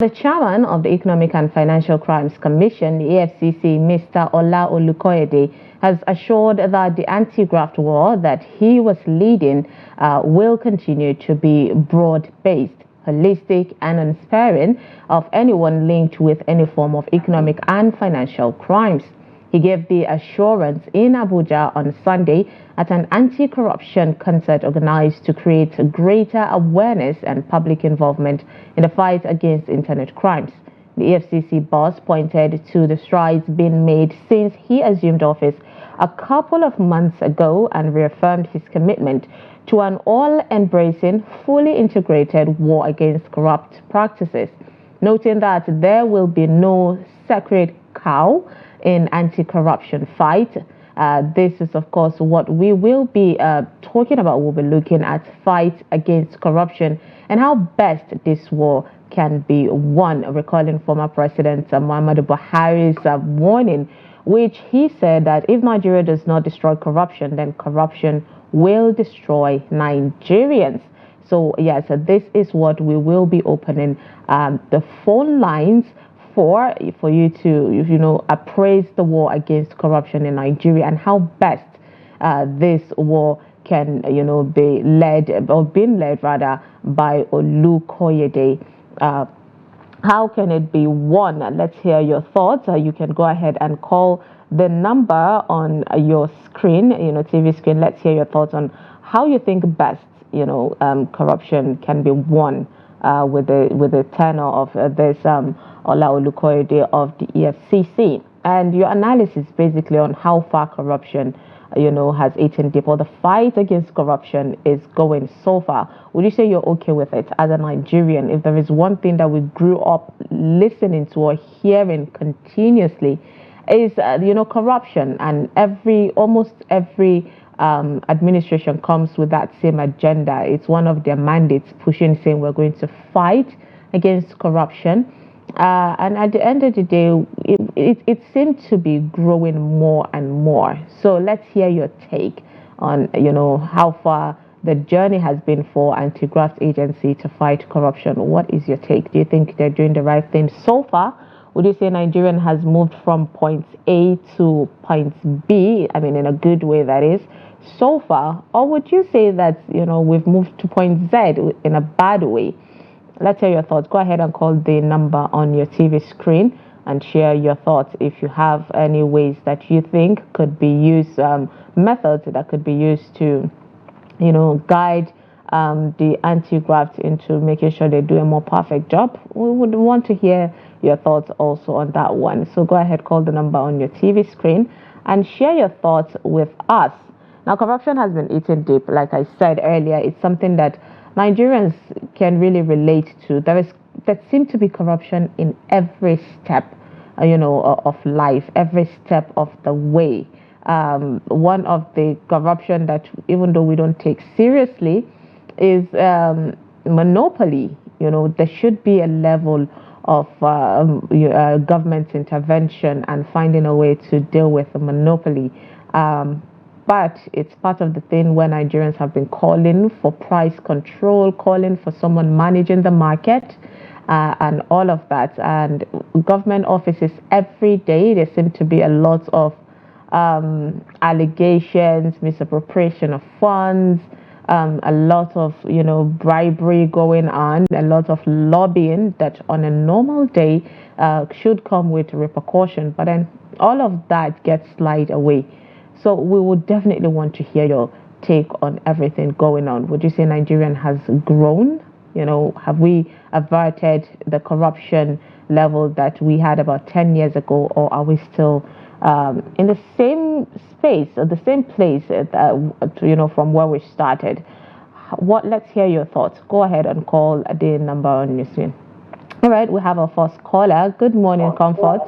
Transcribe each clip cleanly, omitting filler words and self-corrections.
The chairman of the Economic and Financial Crimes Commission, the EFCC, Mr. Ola Olukoyede, has assured that the anti-graft war that he was leading will continue to be broad-based, holistic, and unsparing of anyone linked with any form of economic and financial crimes. He gave the assurance in Abuja on Sunday at an anti-corruption concert organized to create greater awareness and public involvement in the fight against internet crimes. The EFCC boss pointed to the strides being made since he assumed office a couple of months ago and reaffirmed his commitment to an all-embracing, fully integrated war against corrupt practices, noting that there will be no sacred cow in anti-corruption fight. This is, of course, what we will be talking about. We'll be looking at fight against corruption and how best this war can be won, recalling former President Muhammadu Buhari's warning, which he said that if Nigeria does not destroy corruption, then corruption will destroy Nigerians. So, yes, this is what we will be opening the phone lines for you to appraise the war against corruption in Nigeria and how best this war can be led or been led rather by Olukoyede. How can it be won? Let's hear your thoughts. You can go ahead and call the number on your screen, TV screen. Let's hear your thoughts on how you think best corruption can be won with the tenor of this Ola Olukoyede of the EFCC, and your analysis basically on how far corruption has eaten deep, or the fight against corruption is going so far. Would you say you're okay with it as a Nigerian? If there is one thing that we grew up listening to or hearing continuously is corruption, and almost every administration comes with that same agenda. It's one of their mandates, pushing, saying we're going to fight against corruption. And at the end of the day, it seemed to be growing more and more. So let's hear your take on how far the journey has been for anti-graft agency to fight corruption. What is your take? Do you think they're doing the right thing so far? Would you say Nigerian has moved from point A to point B? I mean, in a good way, that is, so far. Or would you say that, we've moved to point Z in a bad way? Let's hear your thoughts. Go ahead and call the number on your TV screen and share your thoughts. If you have any ways that you think could be used, methods that could be used to, guide the anti-graft into making sure they do a more perfect job, we would want to hear your thoughts also on that one. So go ahead, call the number on your TV screen and share your thoughts with us. Now, corruption has been eaten deep. Like I said earlier, it's something that Nigerians can really relate to. There seems to be corruption in every step, of life, every step of the way. One of the corruption that, even though we don't take seriously, is monopoly. There should be a level of government intervention and finding a way to deal with the monopoly. But it's part of the thing where Nigerians have been calling for price control, calling for someone managing the market, and all of that. And government offices, every day, there seem to be a lot of allegations, misappropriation of funds, a lot of, bribery going on, a lot of lobbying that on a normal day should come with repercussion. But then all of that gets slid away. So we would definitely want to hear your take on everything going on. Would you say Nigerian has grown? Have we averted the corruption level that we had about 10 years ago, or are we still in the same space or the same place, from where we started? Let's hear your thoughts. Go ahead and call the number on your screen. All right, we have our first caller. Good morning, Comfort.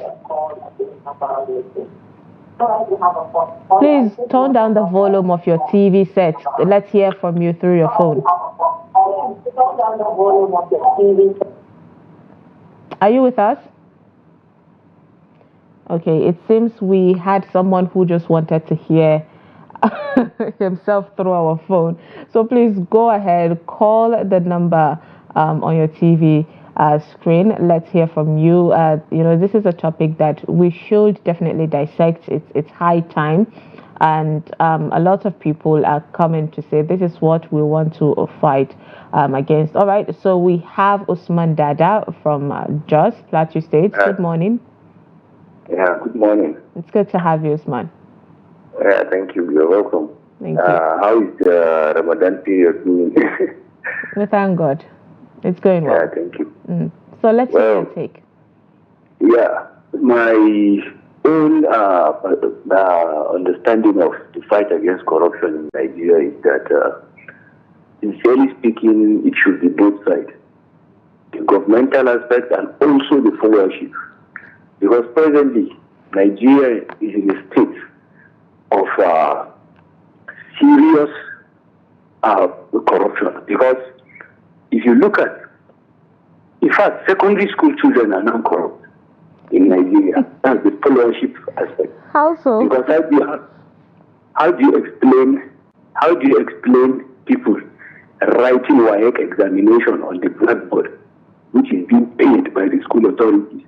Please tone down the volume of your TV set. Let's hear from you through your phone. Are you with us? Okay, it seems we had someone who just wanted to hear himself through our phone. So please go ahead, call the number on your TV screen. Let's hear from you. This is a topic that we should definitely dissect. It's high time. And a lot of people are coming to say this is what we want to fight against. All right, so we have Usman Dada from Jos, Plateau State. Good morning. Yeah, good morning. It's good to have you, Usman. Yeah, thank you. You're welcome. Thank you. How is the Ramadan period doing? We thank God. It's going well. Yeah, thank you. So let's hear your take. Yeah, my own understanding of the fight against corruption in Nigeria is that, sincerely speaking, it should be both sides. The governmental aspect and also the followership. Because presently, Nigeria is in a state of serious corruption. Because if you look at, in fact, secondary school children are now corrupt in Nigeria. That's the followership aspect. How so? Because how do you explain people writing WAEC examination on the blackboard, which is being paid by the school authorities?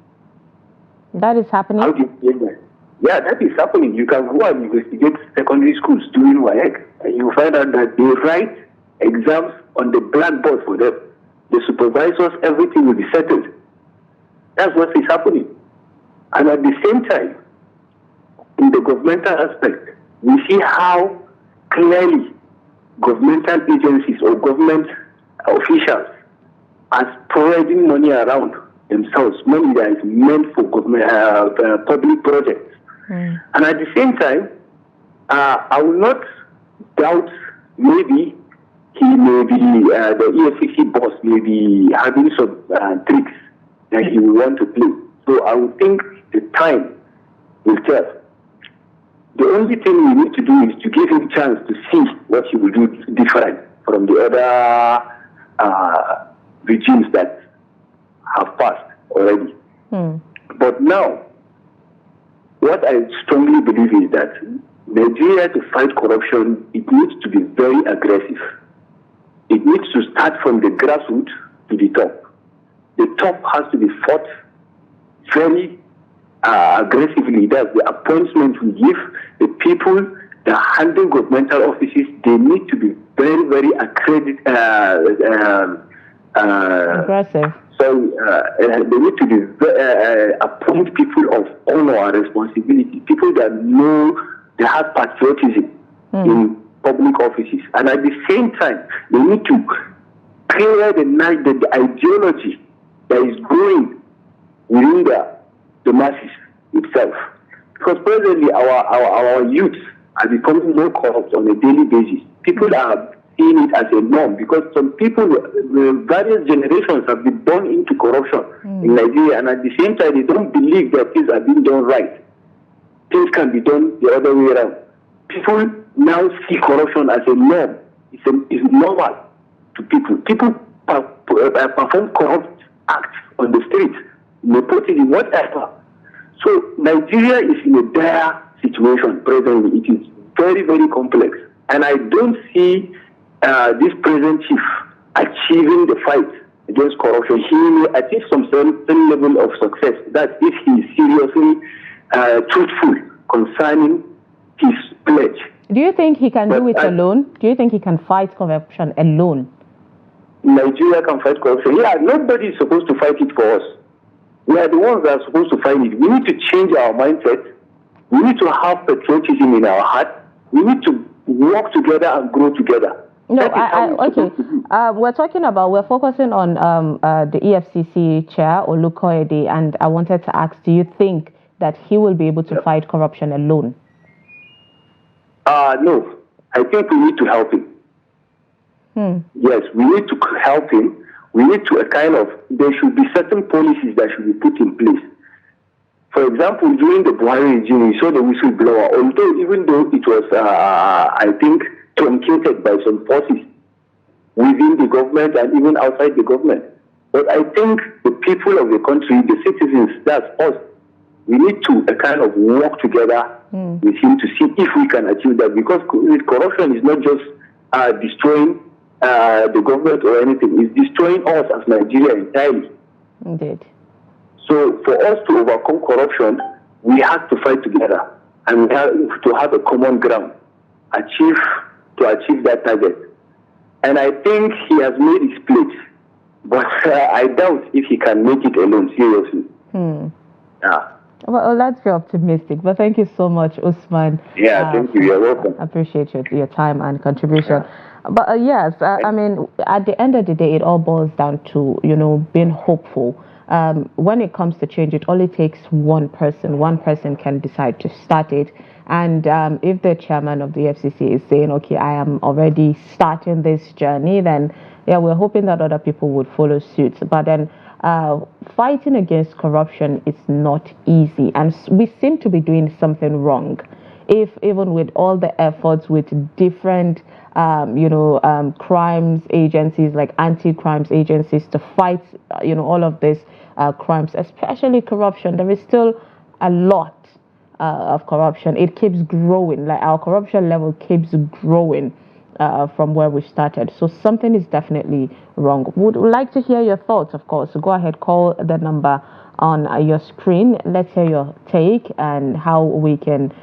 That is happening? How do you explain that? Yeah, that is happening. You can go and investigate secondary schools doing WAEC, and you find out that they write exams on the blackboard for them. The supervisors, everything will be settled. That's what is happening. And at the same time, in the governmental aspect, we see how clearly governmental agencies or government officials are spreading money around themselves, money that is meant for government, public projects. And at the same time, I will not doubt maybe he may be, the EFCC boss may be having some tricks that he will want to play. So I would think the time will tell. The only thing we need to do is to give him a chance to see what he will do different from the other regimes that have passed already. But now, what I strongly believe is that Nigeria, to fight corruption, it needs to be very aggressive. It needs to start from the grassroots to the top. The top has to be fought very aggressively. That's the appointment we give. The people that handle governmental offices, they need to be very, very aggressive. So they need to be appoint people of honor and responsibility, people that know they have patriotism in public offices. And at the same time, they need to clear the ideology that is growing within the masses itself. Because presently our youth are becoming more corrupt on a daily basis. People are seeing it as a norm because some people, various generations have been born into corruption in Nigeria, and at the same time they don't believe that things are being done right. Things can be done the other way around. People now see corruption as a norm. It's normal to people. People perform corrupt acts on the streets, nepotism, whatever. So Nigeria is in a dire situation presently. It is very, very complex. And I don't see this present chief achieving the fight against corruption. He may achieve some certain level of success. That if he is seriously truthful concerning his pledge. Do you think he can do it alone? Do you think he can fight corruption alone? Nigeria can fight corruption. Yeah, nobody is supposed to fight it for us. We are the ones that are supposed to fight it. We need to change our mindset. We need to have patriotism in our heart. We need to work together and grow together. No, okay. We're focusing on the EFCC chair, Olukoyede, and I wanted to ask, do you think that he will be able to fight corruption alone? No. I think we need to help him. Yes, we need to help him. We need to there should be certain policies that should be put in place. For example, during the Buhari regime, we saw the whistleblower, although even though it was, I think, truncated by some forces within the government and even outside the government. But I think the people of the country, the citizens, that's us, we need to work together with him to see if we can achieve that. Because corruption is not just destroying the government or anything. It's destroying us as Nigeria entirely. Indeed. So for us to overcome corruption, we have to fight together and we have to have a common ground to achieve that target. And I think he has made his place, but I doubt if he can make it alone, seriously. Yeah. Well, let's be optimistic. But thank you so much, Usman. Yeah, thank you. You're welcome. I appreciate your time and contribution. Yeah. But yes, I mean, at the end of the day, it all boils down to, being hopeful. When it comes to change, it only takes one person. One person can decide to start it. And if the chairman of the FCC is saying, okay, I am already starting this journey, then yeah, we're hoping that other people would follow suit. But then fighting against corruption is not easy, and we seem to be doing something wrong. If even with all the efforts with different, crimes agencies like anti-crimes agencies to fight, all of these crimes, especially corruption, there is still a lot of corruption. It keeps growing. Like our corruption level keeps growing from where we started. So something is definitely wrong. Would like to hear your thoughts, of course. So go ahead, call the number on your screen. Let's hear your take and how we can,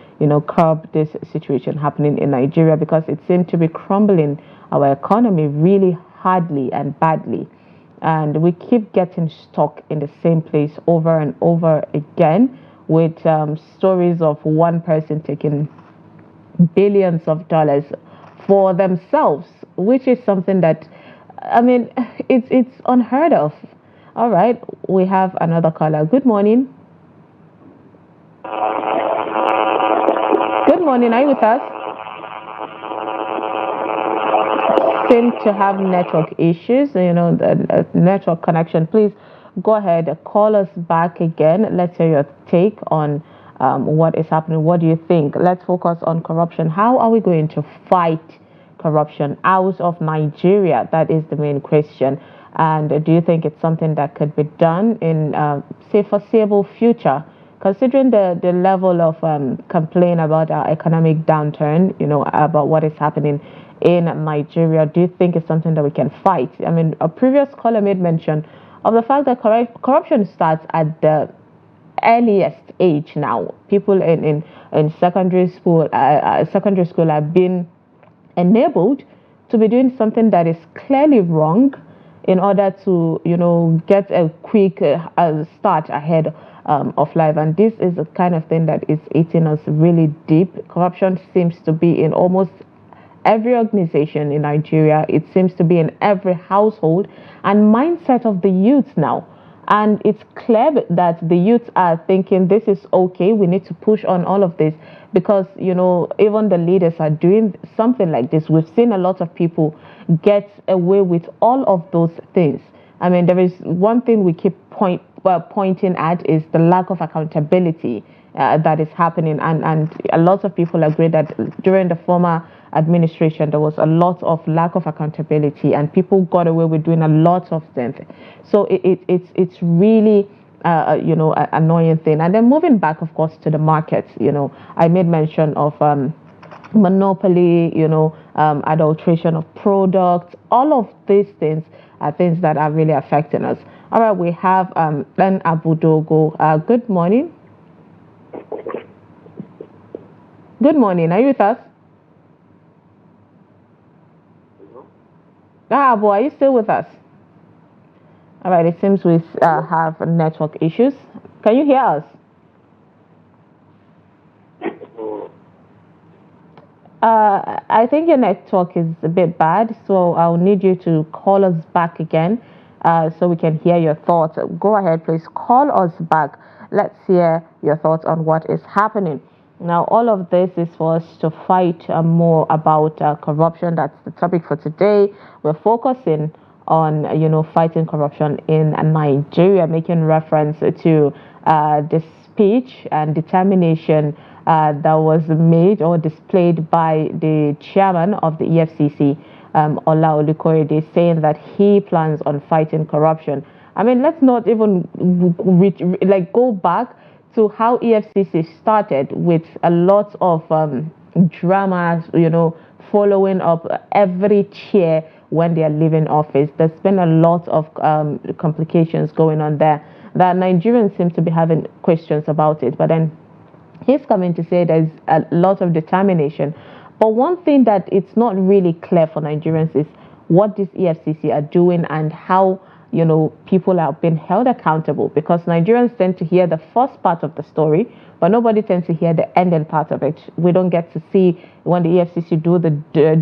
curb this situation happening in Nigeria, because it seems to be crumbling our economy really hardly and badly. And we keep getting stuck in the same place over and over again with stories of one person taking billions of dollars for themselves, which is something that, I mean, it's unheard of. All right, we have another caller. Good morning. Good morning. Are you with us? Seem to have network issues. The network connection. Please go ahead. Call us back again. Let's hear your take on what is happening. What do you think? Let's focus on corruption. How are we going to fight corruption out of Nigeria? That is the main question. And do you think it's something that could be done in, say, foreseeable future, considering the level of complaint about our economic downturn, about what is happening in Nigeria? Do you think it's something that we can fight? I mean, a previous caller made mention of the fact that corruption starts at the earliest age now. People in secondary school have been enabled to be doing something that is clearly wrong in order to, get a quick start ahead of life. And this is the kind of thing that is eating us really deep. Corruption seems to be in almost every organization in Nigeria. It seems to be in every household and mindset of the youth now. And it's clear that the youth are thinking this is okay. We need to push on all of this because, even the leaders are doing something like this. We've seen a lot of people get away with all of those things. I mean, there is one thing we keep pointing at is the lack of accountability that is happening. And a lot of people agree that during the former administration, there was a lot of lack of accountability and people got away with doing a lot of things. So it's really an annoying thing. And then moving back, of course, to the markets, I made mention of monopoly, adulteration of products. All of these things are things that are really affecting us. All right, we have Ben Abudogo. Good morning. Good morning. Are you with us? Abu, are you still with us? All right, it seems we have network issues. Can you hear us? I think your network is a bit bad, so I'll need you to call us back again so we can hear your thoughts. Go ahead, please call us back. Let's hear your thoughts on what is happening. Now, all of this is for us to fight more about corruption. That's the topic for today. We're focusing on, fighting corruption in Nigeria, making reference to the speech and determination that was made or displayed by the chairman of the EFCC, Ola Olukoyede, saying that he plans on fighting corruption. I mean, let's not even go back to how EFCC started with a lot of dramas, following up every chair when they are leaving office. There's been a lot of complications going on there that Nigerians seem to be having questions about it. But then he's coming to say there's a lot of determination. But one thing that it's not really clear for Nigerians is what this EFCC are doing and how people are being held accountable, because Nigerians tend to hear the first part of the story, but nobody tends to hear the ending part of it. We don't get to see when the EFCC do the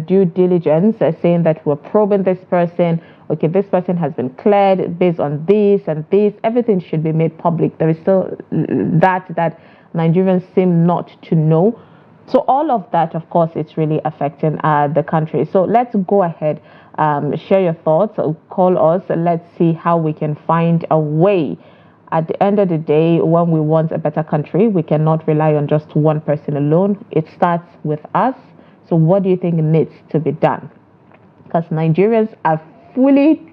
due diligence, saying that we're probing this person. Okay, this person has been cleared based on this and this. Everything should be made public. There is still that Nigerians seem not to know. So all of that, of course, it's really affecting the country. So let's go ahead, share your thoughts, call us. Let's see how we can find a way. At the end of the day, when we want a better country, we cannot rely on just one person alone. It starts with us. So what do you think needs to be done? Because Nigerians are fully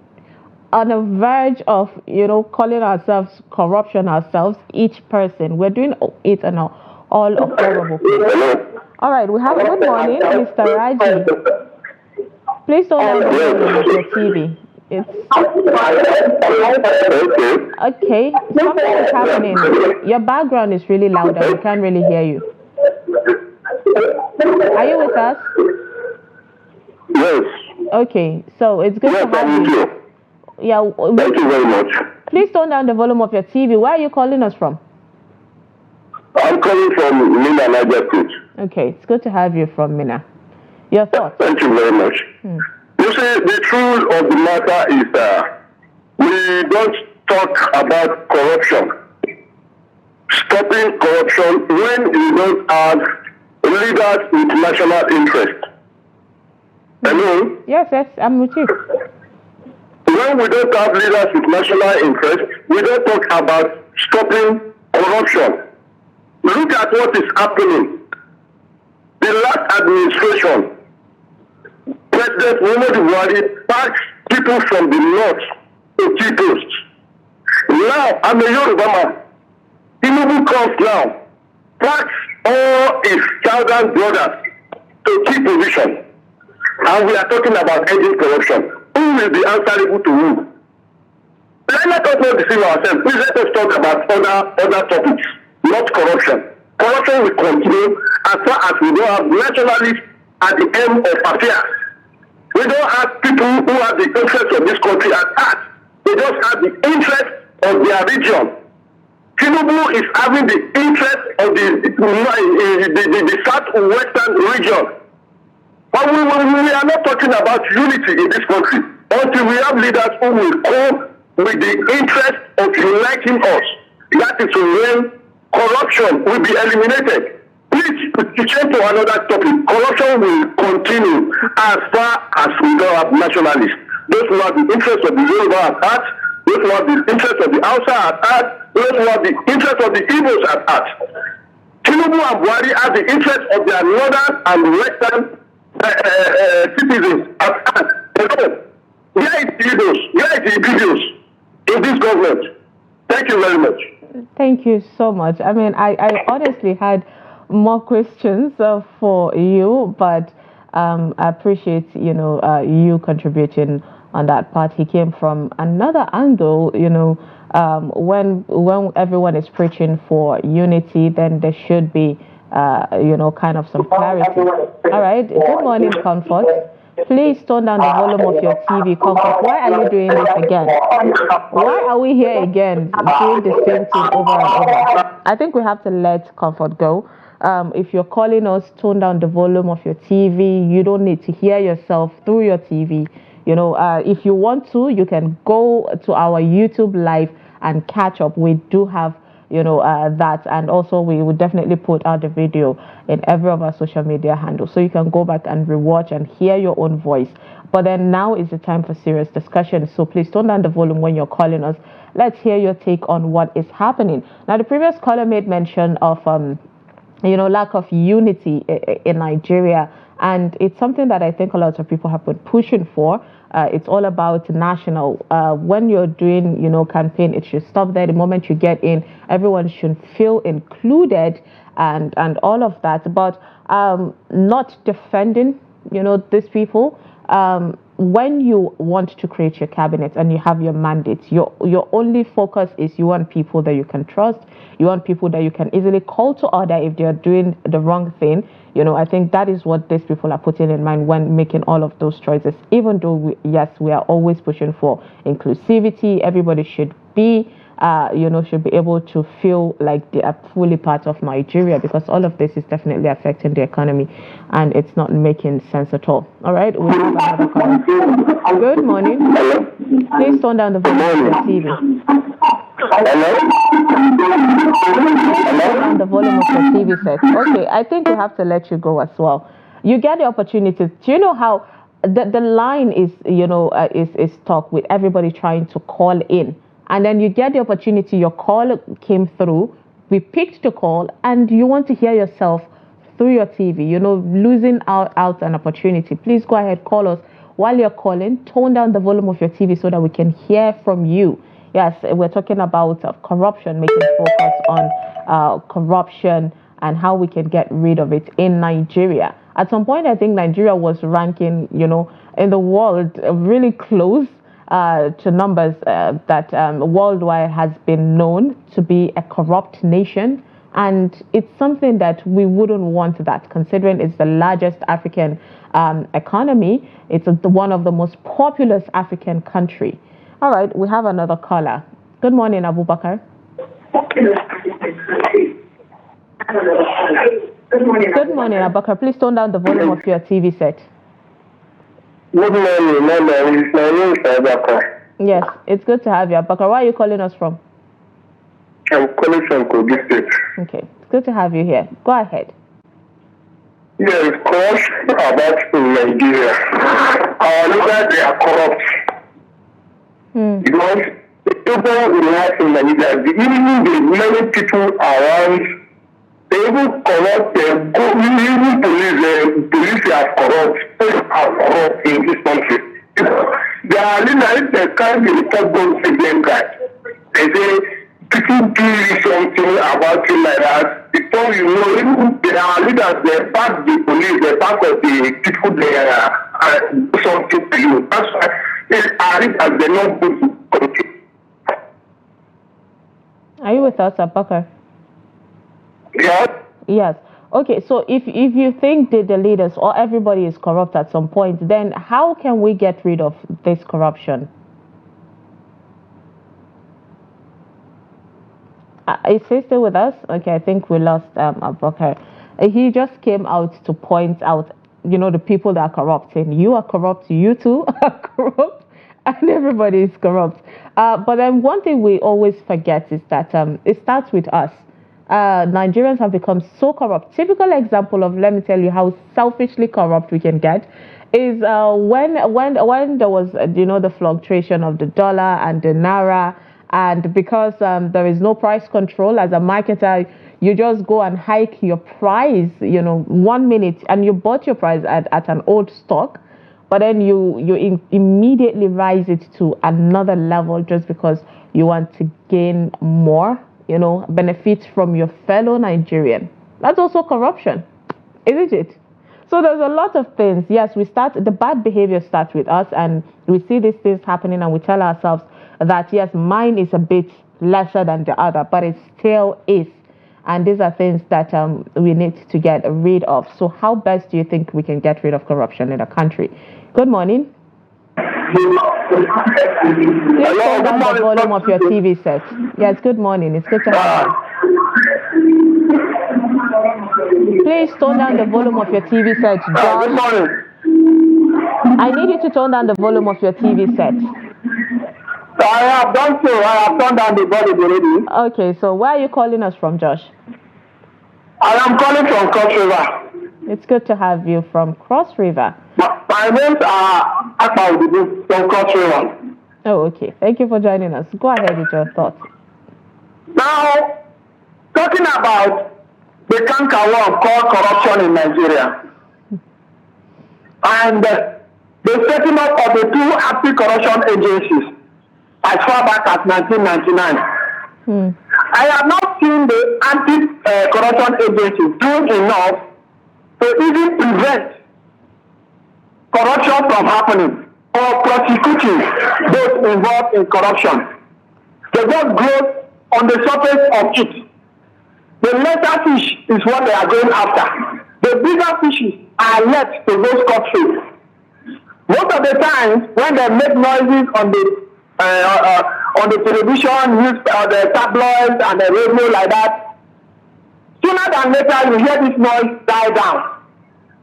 on the verge of, calling ourselves corruption ourselves, each person. We're doing it and all of horrible things. All right, we have good morning, Mr. Raji. Please don't on your TV. It's okay. Something is happening. Your background is really loud and we can't really hear you. Are you with us? Yes. Okay, so it's good to have you. Yeah. Thank you very much. Please tone down the volume of your TV. Where are you calling us from? I'm calling from Mina, Niger State. Okay, it's good to have you from Mina. Your thoughts? Thank you very much. You see, the truth of the matter is that we don't talk about corruption. Stopping corruption when you don't have leaders with national interest. Hello? Yes, I'm with you. When we don't have leaders with national interest, we don't talk about stopping corruption. Look at what is happening. The last administration, President Muhammadu Buhari packed people from the north to key posts. Now, I'm a Yoruba man. Tinubu comes now, packs all his southern brothers to key position. And we are talking about ending corruption. Who will be answerable to who? Let us not deceive ourselves. Please let us talk about other topics, not corruption. Corruption will continue as far as we don't have nationalists at the end of affairs. We don't have people who have the interest of this country at heart. They just have the interest of their region. Tinubu is having the interest of the southwestern region. But we are not talking about unity in this country until we have leaders who will come with the interest of uniting us. That is when corruption will be eliminated. Please, to change to another topic, corruption will continue as far as we don't have nationalists. Those who have the interest of the Yoruba at heart, those who have the interest of the Hausa at heart, those who have the interest of the Igbos at heart. Tinubu and Buhari have the interest of their northern and western citizens at heart. Hello. Where is the Igbos? Where is the Igbos in this government? Thank you very much. Thank you so much. I mean, I honestly had more questions for you, but I appreciate, you contributing on that part. He came from another angle, when everyone is preaching for unity, then there should be, kind of some clarity. All right. Good morning, Comfort. Please tone down the volume of your TV. Comfort, why are you doing this again? Why are we here again doing the same thing over and over? I think we have to let Comfort go. If you're calling us, tone down the volume of your TV. You don't need to hear yourself through your TV. If you want to, you can go to our YouTube live and catch up. We do have that, and also we will definitely put out the video in every of our social media handles, so you can go back and rewatch and hear your own voice. But then now is the time for serious discussion, so please tone down the volume when you're calling us. Let's hear your take on what is happening. Now, the previous caller made mention of lack of unity in Nigeria, and it's something that I think a lot of people have been pushing for. It's all about national. When you're doing, campaign, it should stop there. The moment you get in, everyone should feel included and all of that. But not defending, these people. when you want to create your cabinet and you have your mandate, your only focus is you want people that you can trust. You want people that you can easily call to order if they are doing the wrong thing. I think that is what these people are putting in mind when making all of those choices. Even though, yes, we are always pushing for inclusivity. Everybody should be should be able to feel like they are fully part of Nigeria, because all of this is definitely affecting the economy and it's not making sense at all. All right, we have another caller. Good morning. Please turn down the volume of your TV. Hello? Turn down the volume of your TV set. Okay, I think we have to let you go as well. You get the opportunity. Do you know how the line is, is stuck with everybody trying to call in? And then you get the opportunity, your call came through, we picked the call, and you want to hear yourself through your TV, losing out an opportunity. Please go ahead, call us. While you're calling, tone down the volume of your TV so that we can hear from you. Yes, we're talking about corruption, making focus on corruption and how we can get rid of it in Nigeria. At some point, I think Nigeria was ranking, in the world really close to numbers that worldwide has been known to be a corrupt nation. And it's something that we wouldn't want that, considering it's the largest African economy. It's one of the most populous African country. All right, we have another caller. Good morning, Abubakar. Good morning, Abubakar. Please tone down the volume of your TV set. Good morning, my name is Abubakar. Yes, it's good to have you, Abubakar. Where are you calling us from? I'm calling from Kogi State. Okay, it's good to have you here. Go ahead. Yes, corruption about in Nigeria. Our leaders, they are corrupt. Because the people we have in Nigeria, even the many people around, they even corrupt them. Even police are corrupt. Police are corrupt in this country. They are leaders, they can't be report those against that. They say, people do something about you like that. Before you know, even they are leaders, they back the police, they back of the people there do something to you. That's why they are leaders, they not good to country. Are you with us, Abubakar? Yes. Yes. Okay, so if you think that the leaders or everybody is corrupt at some point, then how can we get rid of this corruption? Is he still with us? Okay, I think we lost Abubakar. He just came out to point out, the people that are corrupt. And you are corrupt, you too are corrupt, and everybody is corrupt. But then one thing we always forget is that it starts with us. Nigerians have become so corrupt. Typical example of, let me tell you how selfishly corrupt we can get, is when there was the fluctuation of the dollar and the naira, and because there is no price control, as a marketer, you just go and hike your price 1 minute, and you bought your price at an old stock, but then you immediately rise it to another level just because you want to gain more benefits from your fellow Nigerian. That's also corruption, isn't it? So there's a lot of things. Yes, the bad behavior starts with us, and we see these things happening, and we tell ourselves that, yes, mine is a bit lesser than the other, but it still is. And these are things that we need to get rid of. So how best do you think we can get rid of corruption in the country? Good morning. Please turn down the volume of your TV set. Yes, good morning. It's good to have you. Please tone down the volume of your TV set, Josh. Good morning. I need you to tone down the volume of your TV set. I have done so. I have turned down the volume already. Okay, so where are you calling us from, Josh? I am calling from Cross River. It's good to have you from Cross River. My names are Akpa from Cross River. Oh, okay. Thank you for joining us. Go ahead with your thoughts. Now, talking about the canker worm called corruption in Nigeria, and the setting up of the two anti-corruption agencies as far back as 1999. I have not seen the anti-corruption agencies doing enough to even prevent corruption from happening or prosecuting those involved in corruption. They just grow on the surface of it. The lesser fish is what they are going after. The bigger fishes are left to go scot-free. Most of the times, when they make noises on the television, news, or the tabloids and the radio like that, sooner than later you hear this noise die down.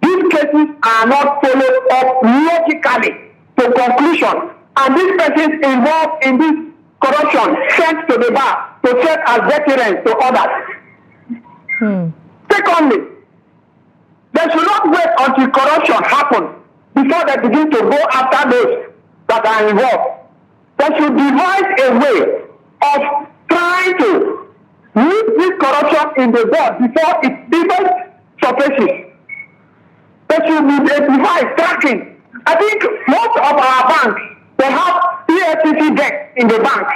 These cases are not followed up logically to conclusion, and these persons involved in this corruption sent to the bar to serve as deterrents to others. Secondly, they should not wait until corruption happens before they begin to go after those that are involved. They should devise a way of trying to nip this corruption in the bud before it even surfaces. There should be a device tracking. I think most of our banks, they have EFCC debts in the banks.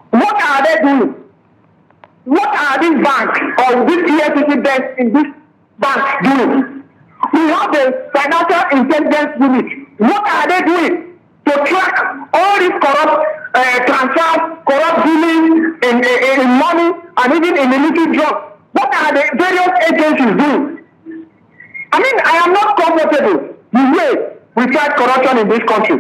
What are they doing? What are these banks or these EFCC debts in this bank doing? We have the Financial Intelligence Unit. What are they doing to track all these corrupt transfers, corrupt dealings in money and even in illicit drugs? What are the various agencies doing? I mean, I am not comfortable the way we fight corruption in this country.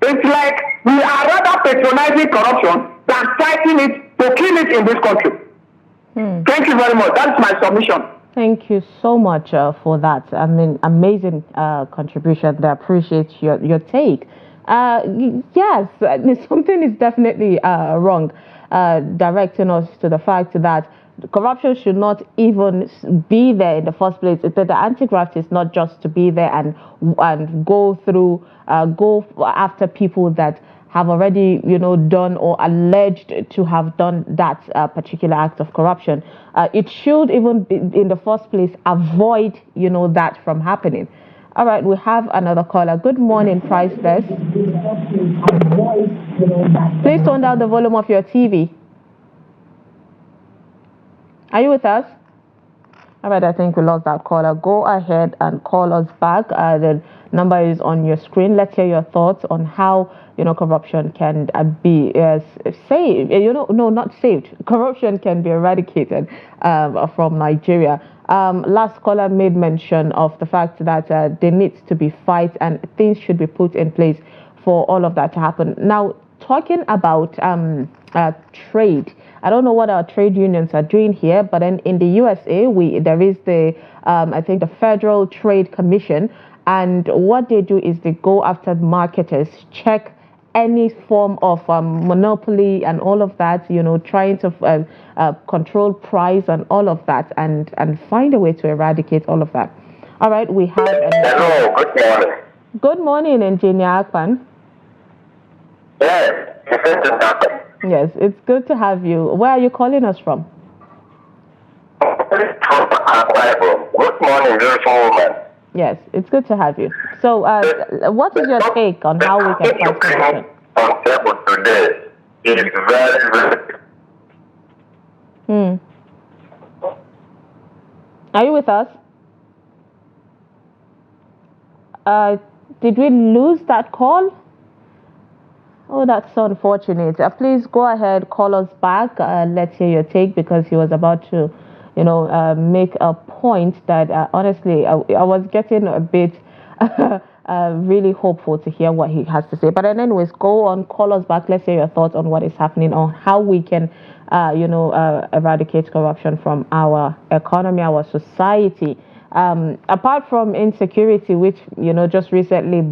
It's like we are rather patronizing corruption than fighting it to kill it in this country. Thank you very much. That's my submission. Thank you so much for that. I mean, amazing contribution. I appreciate your take. Yes, something is definitely wrong, directing us to the fact that corruption should not even be there in the first place. The anti-graft is not just to be there and go after people that have already, done or alleged to have done that particular act of corruption. It should even be, in the first place, avoid, that from happening. All right, we have another caller. Good morning, Priceless. Please turn down the volume of your TV. Are you with us? All right, I think we lost that caller. Go ahead and call us back. The number is on your screen. Let's hear your thoughts on how, corruption can be saved. No, not saved. Corruption can be eradicated from Nigeria. Last caller made mention of the fact that there needs to be fight and things should be put in place for all of that to happen. Now, talking about trade, I don't know what our trade unions are doing here, but in the USA, there is the I think the Federal Trade Commission, and what they do is they go after marketers, check any form of monopoly and all of that, trying to control price and all of that, and find a way to eradicate all of that. All right, we have. Hello, good morning. Good morning, Engineer Akpan. Yes, Yes, it's good to have you. Where are you calling us from? Good morning, beautiful woman. Yes, it's good to have you. So, what is your take on how we can fight corruption? On table today is very, very. Are you with us? Did we lose that call? Oh, that's so unfortunate. Please go ahead, call us back. Let's hear your take, because he was about to, make a point that honestly, I was getting a bit really hopeful to hear what he has to say. But anyways, go on, call us back. Let's hear your thoughts on what is happening, on how we can, eradicate corruption from our economy, our society. Apart from insecurity, which just recently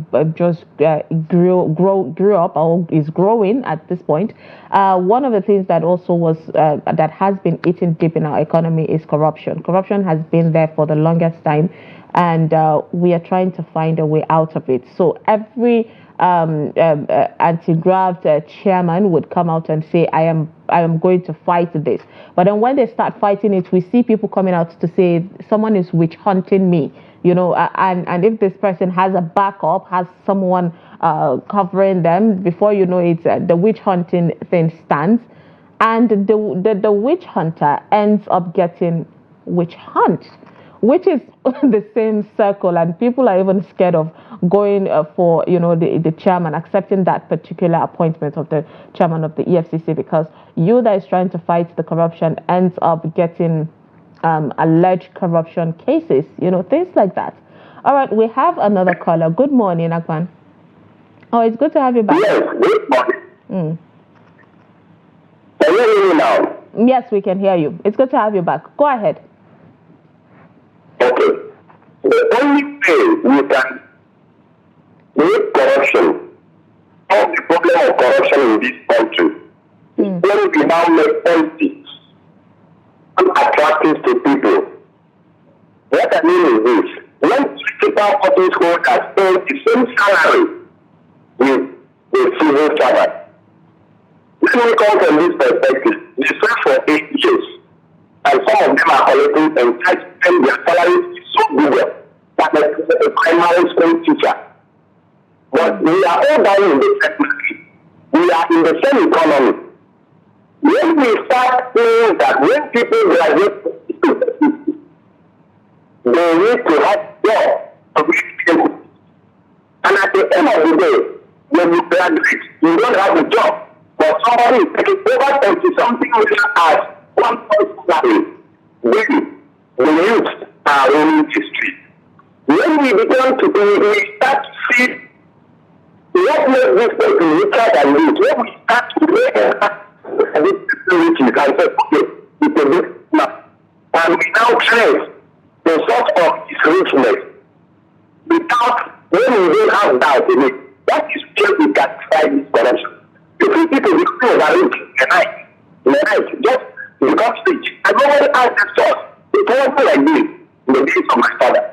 grew up or is growing at this point, one of the things that also was that has been eating deep in our economy is corruption. Corruption has been there for the longest time, and we are trying to find a way out of it. So every anti-graft chairman would come out and say, I am going to fight this. But then when they start fighting it, we see people coming out to say someone is witch hunting me, and if this person has a backup, has someone covering them, before you know it, the witch hunting thing stands, and the witch hunter ends up getting witch hunt. which is the same circle, and people are even scared of going for, the chairman, accepting that particular appointment of the chairman of the EFCC, because you that is trying to fight the corruption ends up getting alleged corruption cases, things like that. All right, we have another caller. Good morning, Akpan. Oh, it's good to have you back. Yes, good morning. Can you hear me now? Yes, we can hear you. It's good to have you back. Go ahead. Okay. The only way we can make corruption, solve the problem of corruption in this country, is when we now make politics attractive to people. What I mean is this: when political office holders pay the same salary with a civil servant. Let me come from this perspective. They serve for 8 years, and some of them are collecting and their salary is so good that a primary school teacher. But we are all down in the same market. We are in the same economy. When we start saying that when people graduate, they need to have jobs to be able. And at the end of the day, when you graduate, you don't have a job. But somebody is taking over 20-something million as one person salary. Then the youth are running the street. When we begin to do, we start to see what makes this person richer than youth. When we start to make this person rich, you can say, okay, it's a big map. And we now trace the source of his richness without, when we don't have doubt in it. That is where we can find this corruption. You see people become overrich in the night, just become rich. And nobody has the source. It wasn't like this in the days of my father.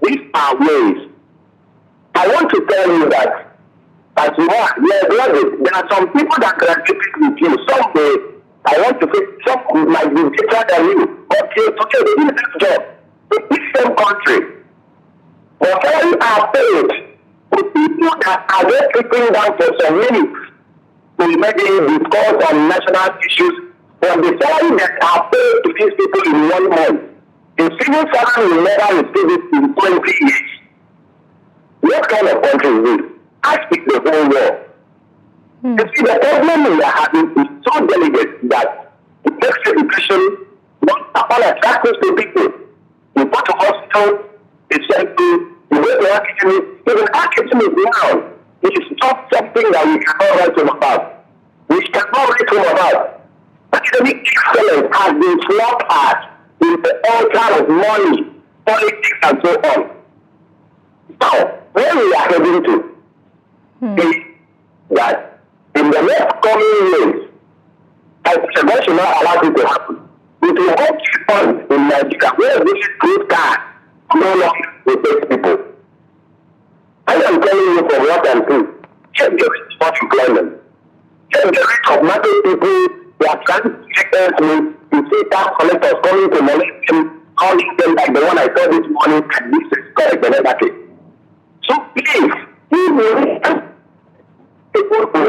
These are ways. I want to tell you that as you are, there are some people that graduated with you. Some I want to say, some might be better than you. But today they didn't have a job. In this same country. But when you are paid, the people that are just sitting down for some minutes to maybe discuss on national issues, but the salary that are paid to these people in 1 month, the civil salary will never receive it in 20 years. What kind of country is this? Ask it the whole world. You see, the problem we are having is so delicate that it makes education not upon attractive to people. You go to hospital, it's like you go to academy. Even academy now, it is not something that we cannot write home about. We cannot write home about. Academic excellence has been slapped at with the altar of money, politics, and so on. Now, where we are heading to is that in the next coming years, as the should not allow it to happen, it will go to point in Nigeria where this good car no longer will take people. I am telling you from what I'm doing. Check the rate of employment. Check the rate of market people who are trying to check us with. You see tax collectors coming to molest them, calling them like the one I saw this morning, and this is correct and everything. So please, people who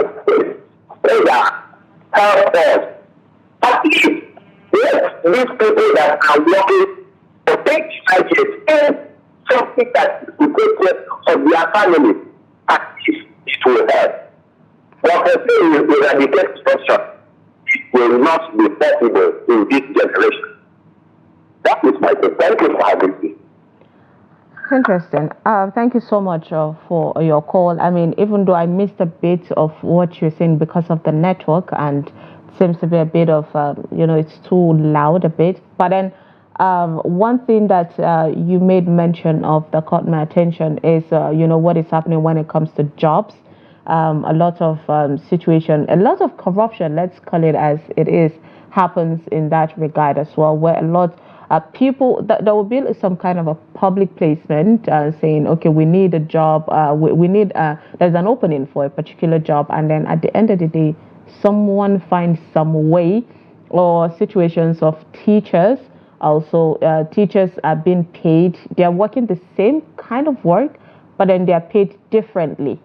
help us. At least let these people that are working for 25 years and something that will take care of their family. At least it will help. But for saying you eradicate corruption, it will not be possible in this generation. That is my thing. Thank you for having me. Interesting. Thank you so much for your call. I mean, even though I missed a bit of what you're saying because of the network, and it seems to be a bit of, it's too loud a bit. But then one thing that you made mention of that caught my attention is, what is happening when it comes to jobs. A lot of situation, a lot of corruption, let's call it as it is, happens in that regard as well, where a lot people, there will be some kind of a public placement saying, okay, we need a job, we need, there's an opening for a particular job, and then at the end of the day, someone finds some way, or situations of teachers, also teachers are being paid, they're working the same kind of work, but then they're paid differently,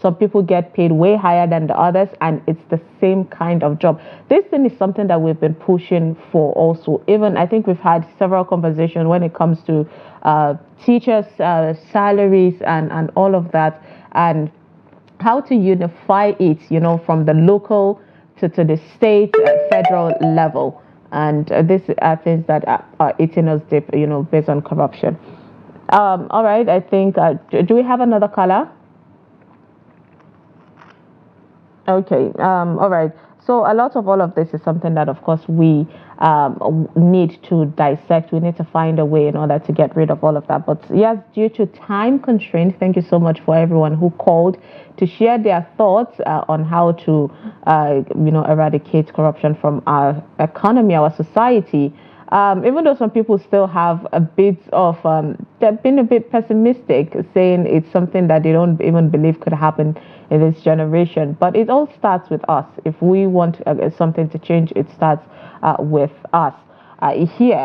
Some people get paid way higher than the others, and it's the same kind of job. This thing is something that we've been pushing for also. Even I think we've had several conversations when it comes to teachers' salaries and all of that, and how to unify it, from the local to the state, federal level. And these are things that are eating us deep, based on corruption. All right, I think, do we have another caller? Okay, all right. So a lot of all of this is something that, of course, we need to dissect. We need to find a way in order to get rid of all of that. But yes, due to time constraints, thank you so much for everyone who called to share their thoughts on how to, eradicate corruption from our economy, our society. Even though some people still have a bit of, they've been a bit pessimistic, saying it's something that they don't even believe could happen in this generation. But it all starts with us. If we want something to change, it starts with us. Here,